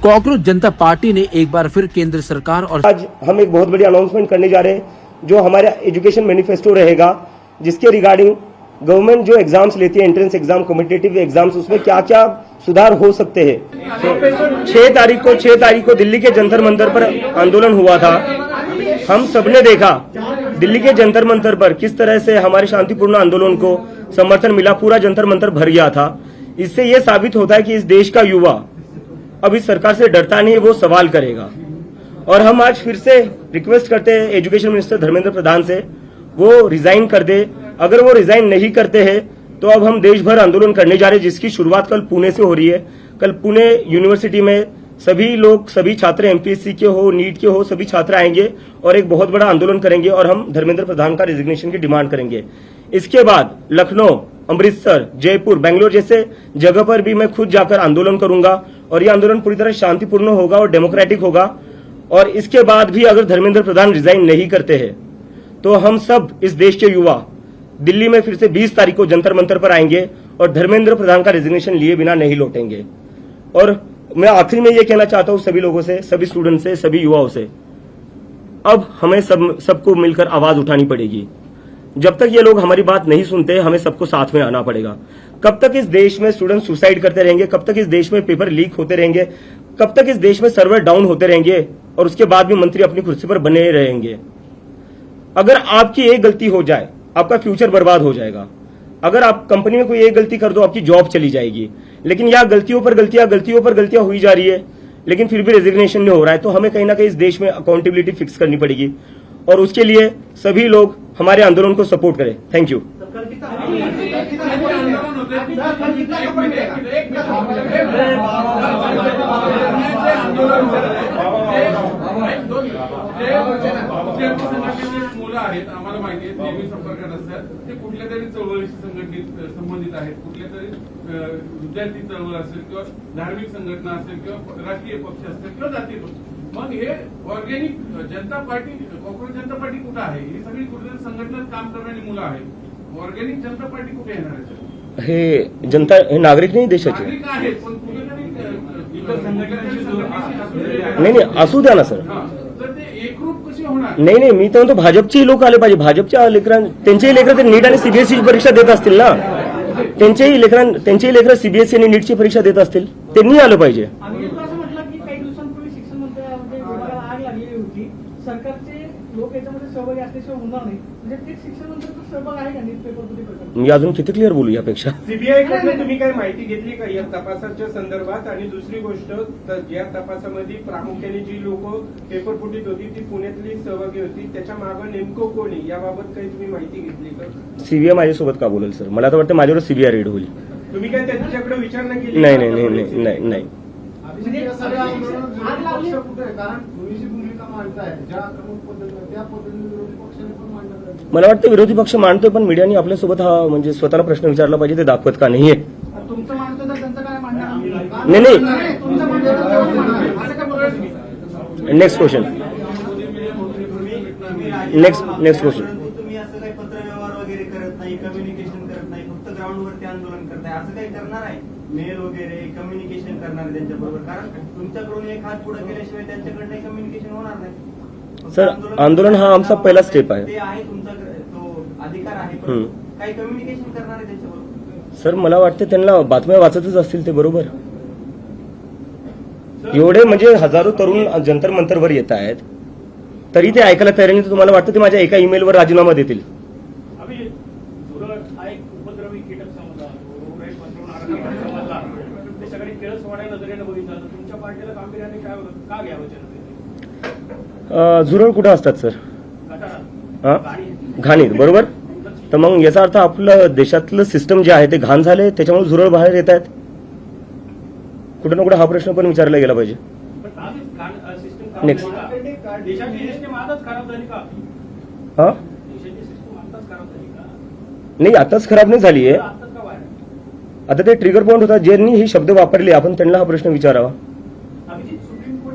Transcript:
Cockroach जनता party ने एक बार फिर केंद्र सरकार और आज हम एक बहुत बड़ी अनाउंसमेंट करने जा रहे हैं जो हमारा एजुकेशन मैनिफेस्टो रहेगा, जिसके रिगार्डिंग गवर्नमेंट जो एग्जाम्स लेती है, एंट्रेंस एग्जाम, कॉम्पिटिटिव एग्जाम्स, उसमें क्या क्या सुधार हो सकते हैं। तो 6 तारीख को दिल्ली के जंतर मंतर पर आंदोलन हुआ था। हम सबने देखा दिल्ली के जंतर मंतर पर किस तरह से हमारे शांतिपूर्ण आंदोलन को समर्थन मिला, पूरा जंतर मंतर भर गया था। इससे यह साबित होता है कि इस देश का युवा अब इस सरकार से डरता नहीं, वो सवाल करेगा। और हम आज फिर से रिक्वेस्ट करते हैं एजुकेशन मिनिस्टर धर्मेंद्र प्रधान से, वो रिजाइन कर दे। अगर वो रिजाइन नहीं करते हैं तो अब हम देश भर आंदोलन करने जा रहे हैं, जिसकी शुरुआत कल पुणे से हो रही है। कल पुणे यूनिवर्सिटी में सभी लोग, सभी छात्र एमपीएससी के हो, नीट के हो, सभी छात्र आएंगे और एक बहुत बड़ा आंदोलन करेंगे और हम धर्मेंद्र प्रधान का रेजिग्नेशन की डिमांड करेंगे। इसके बाद लखनऊ, अमृतसर, जयपुर, बेंगलोर जैसे जगह पर भी मैं खुद जाकर आंदोलन करूंगा और ये आंदोलन पूरी तरह शांतिपूर्ण होगा और डेमोक्रेटिक होगा। और इसके बाद भी अगर धर्मेंद्र प्रधान रिजाइन नहीं करते हैं तो हम सब इस देश के युवा दिल्ली में फिर से 20 तारीख को जंतर मंतर पर आएंगे और धर्मेंद्र प्रधान का रेजिग्नेशन लिए बिना नहीं लौटेंगे। और मैं आखिरी में ये कहना चाहता हूं सभी लोगों से, सभी स्टूडेंट से, सभी युवाओं से, अब हमें सबको मिलकर आवाज उठानी पड़ेगी। जब तक ये लोग हमारी बात नहीं सुनते, हमें सबको साथ में आना पड़ेगा। कब तक इस देश में स्टूडेंट सुसाइड करते रहेंगे, कब तक इस देश में पेपर लीक होते रहेंगे, कब तक इस देश में सर्वर डाउन होते रहेंगे और उसके बाद भी मंत्री अपनी कुर्सी पर बने रहेंगे। अगर आपकी एक गलती हो जाए, आपका फ्यूचर बर्बाद हो जाएगा। अगर आप कंपनी में कोई एक गलती कर दो, आपकी जॉब चली जाएगी। लेकिन यहाँ गलतियों पर गलतियां हुई जा रही है, लेकिन फिर भी रेजिग्नेशन नहीं हो रहा है। तो हमें कहीं ना कहीं इस देश में अकाउंटेबिलिटी फिक्स करनी पड़ेगी और उसके लिए सभी लोग हमारे आंदोलन को सपोर्ट करें। Thank you. मुलं आहेत, आम्हाला माहिती आहे, नेहमी संपर्कात असतात, ते कुठल्या तरी चळवळीशी संबंधित आहेत, कुठल्या तरी विद्यार्थी चळवळ असेल किंवा धार्मिक संघटना असेल किंवा राजकीय पक्ष असेल किंवा जातीय पक्ष। मग हे ऑर्गॅनिक जनता पार्टी, कॉकरोच जनता पार्टी कुठं आहे? ही सगळी कुठल्या संघटनेत काम करणारी मुलं आहेत। ऑर्गॅनिक जनता पार्टी कुठे येणार आहे? हे जनता, हे नागरिक नाही देशाचे, नागरिक आहेत, पण कुठेतरी नाही असू द्या ना सर। तर ते एकरूप कसे होणार? नाही, मी तर म्हणतो भाजपचे लोक आले पाहिजे। भाजपच्या त्यांचेही लेकरं ते नीट आणि सीबीएसई परीक्षा देत असतील ना, त्यांचेही लेकरं सीबीएसई आणि नीटची परीक्षा देत असतील, त्यांनी आलं पाहिजे। सरकारचे लोक याच्यामध्ये सहभागी असल्याशिवाय होणार नाही, म्हणजे ते शिक्षण मंत्र्यांचा सहभाग आहे का नीट पेपर फुटी प्रकरणात? मी अजून किती क्लिअर बोलू यापेक्षा? सीबीआय कडून तुम्ही काय माहिती घेतली का या तपासाच्या संदर्भात? आणि दुसरी गोष्ट, या तपासामध्ये प्रामुख्याने जी लोक पेपर फुटीत होती ती पुण्यातली सहभागी होती, त्याच्या मागे नेमकं कोणी, याबाबत काही तुम्ही माहिती घेतली का? सीबीआय माझ्यासोबत का बोलेल सर? मला तर वाटतं माझ्यावर सीबीआय रेड होईल। तुम्ही काय त्यांच्याकडे विचारणा केली? नाही। मला वाटतं विरोधी पक्ष मांडतोय, पण मीडियाने आपल्यासोबत हा म्हणजे स्वतःला प्रश्न विचारला पाहिजे, ते दाखवत का नाहीये? तुमचं मानतो तर त्यांचं काय म्हणणार? नाही। तुमचं मानतो तर असं काय बोलतो? Next question. Next question. तुम्ही असं काही पत्रव्यवहार वगैरे करत नाही, कम्युनिकेशन करत नाही, फक्त ग्राउंडवरती आंदोलन करताय, असं काही करणार आहे? मेल वगैरे कम्युनिकेशन करणार आहे त्यांच्याबरोबर? कारण तुमच्याकडून एक हात पुढे केल्याशिवाय त्यांच्याकडे कम्युनिकेशन होणार नाही सर। आंदोलन हा आमचा पहिला स्टेप आहे, ते आहे तुमचा तो अधिकार आहे, पण काही कम्युनिकेशन करणार आहे त्यांच्याबरोबर? सर मला वाटतं त्यांना बातम्या वाचतच असतील ते, बरोबर? एवढे म्हणजे हजारो तरुण जंतर मंतरवर येत आहेत तरी ते ऐकायला तयार नाही। तुम्हाला वाटतं ते माझ्या एका ईमेलवर राजीनामा देतील? उपद्रवी कीटक समजला, ते सगळे केळस वाड्या नजरेनं बघितलं, तुमच्या पार्टीला गांभीर्याने काय का घ्यावं जनतेने? झुरळ कुठं असतात सर? घाणीत, बरोबर? तर मग याचा अर्थ आपलं देशातलं सिस्टम जे आहे ते घाण झाले, त्याच्यामुळे झुरळ बाहेर येत आहेत। कुठे ना कुठे हा प्रश्न पण विचारला गेला पाहिजे। नेक्स्ट। देशाची सिस्टम आताच खराब झाली का? हा, देशाची सिस्टम आताच खराब झाली का? नाही, आताच खराब नाही झालीये। आता ते ट्रिगर पॉइंट होता, ज्यांनी हे शब्द वापरले आपण त्यांना हा प्रश्न विचारावा।